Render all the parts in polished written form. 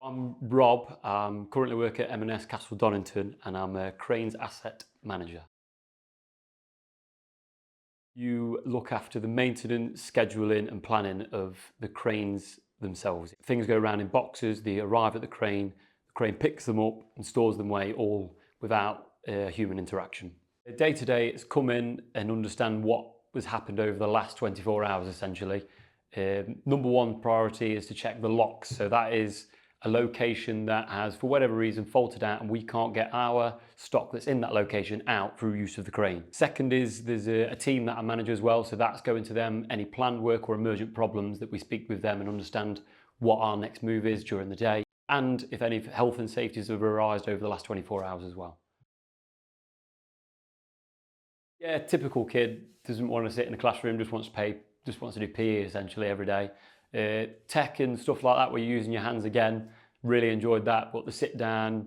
I'm Rob. I currently work at M&S Castle Donington and I'm a Cranes Asset Manager. You look after the maintenance, scheduling and planning of the cranes themselves. Things go around in boxes, they arrive at the crane picks them up and stores them away, all without human interaction. Day to day, it's come in and understand what has happened over the last 24 hours essentially. Number one priority is to check the locks. So that is a location that has, for whatever reason, faulted out and we can't get our stock that's in that location out through use of the crane. Second is there's a team that I manage as well, so that's going to them, any planned work or emergent problems that we speak with them and understand what our next move is during the day, and if any health and safeties have arisen over the last 24 hours as well. Yeah, typical kid, doesn't want to sit in the classroom, just wants to do PE essentially every day. Tech and stuff like that, where you're using your hands again, really enjoyed that, but the sit down,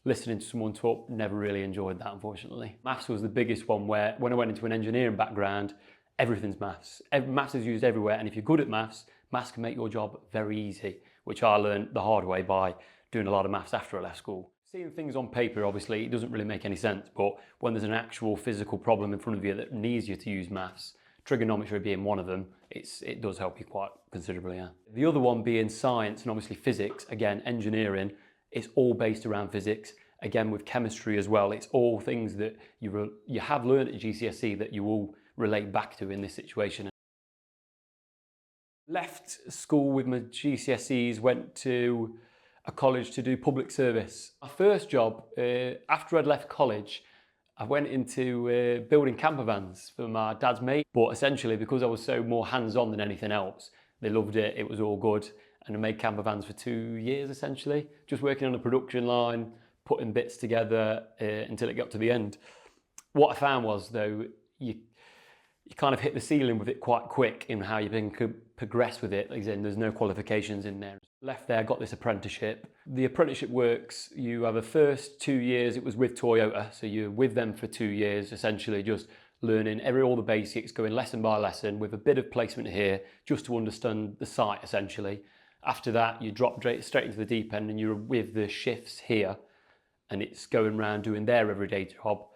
listening to someone talk, never really enjoyed that, unfortunately. Maths was the biggest one, where when I went into an engineering background, everything's maths. Maths is used everywhere, and if you're good at maths, maths can make your job very easy, which I learned the hard way by doing a lot of maths after I left school. Seeing things on paper, obviously, it doesn't really make any sense, but when there's an actual physical problem in front of you that needs you to use maths, trigonometry being one of them, it does help you quite considerably, yeah. The other one being science and obviously physics, again, engineering, it's all based around physics. Again, with chemistry as well, it's all things that you have learned at GCSE that you will relate back to in this situation. Left school with my GCSEs, went to a college to do public service. My first job, after I'd left college, I went into building camper vans for my dad's mate, but essentially because I was so more hands-on than anything else, they loved it, it was all good, and I made camper vans for 2 years essentially, just working on the production line, putting bits together until it got to the end. What I found was though, you kind of hit the ceiling with it quite quick in how you can progress with it, as in there's no qualifications in there. Left there, got this apprenticeship. The apprenticeship works, you have the first 2 years, it was with Toyota, so you're with them for 2 years, essentially just learning all the basics, going lesson by lesson with a bit of placement here, just to understand the site essentially. After that, you drop straight into the deep end and you're with the shifts here, and it's going around doing their everyday job,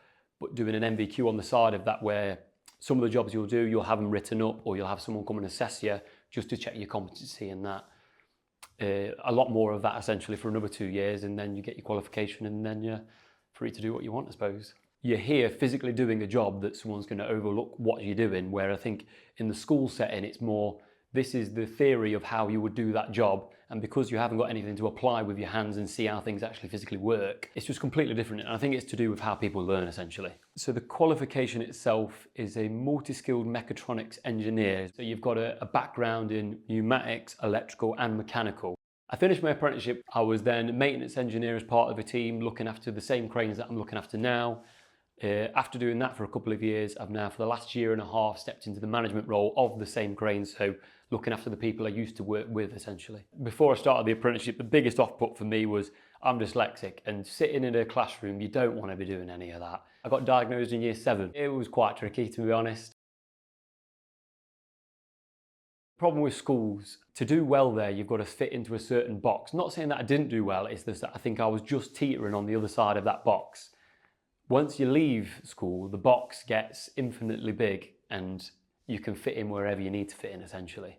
but doing an MVQ on the side of that, where some of the jobs you'll do, you'll have them written up or you'll have someone come and assess you just to check your competency in that. A lot more of that essentially for another 2 years, and then you get your qualification and then you're free to do what you want, I suppose. You're here physically doing a job that someone's going to overlook what you're doing, where I think in the school setting it's more, this is the theory of how you would do that job, and because you haven't got anything to apply with your hands and see how things actually physically work, it's just completely different, and I think it's to do with how people learn essentially. So the qualification itself is a multi-skilled mechatronics engineer, so you've got a background in pneumatics, electrical and mechanical. I finished my apprenticeship, I was then a maintenance engineer as part of a team looking after the same cranes that I'm looking after now. After doing that for a couple of years, I've now for the last year and a half stepped into the management role of the same cranes, so looking after the people I used to work with essentially. Before I started the apprenticeship, the biggest off-put for me was I'm dyslexic, and sitting in a classroom, you don't want to be doing any of that. I got diagnosed in year 7. It was quite tricky, to be honest. Problem with schools, to do well there, you've got to fit into a certain box. Not saying that I didn't do well, it's just that I think I was just teetering on the other side of that box. Once you leave school, the box gets infinitely big and you can fit in wherever you need to fit in essentially.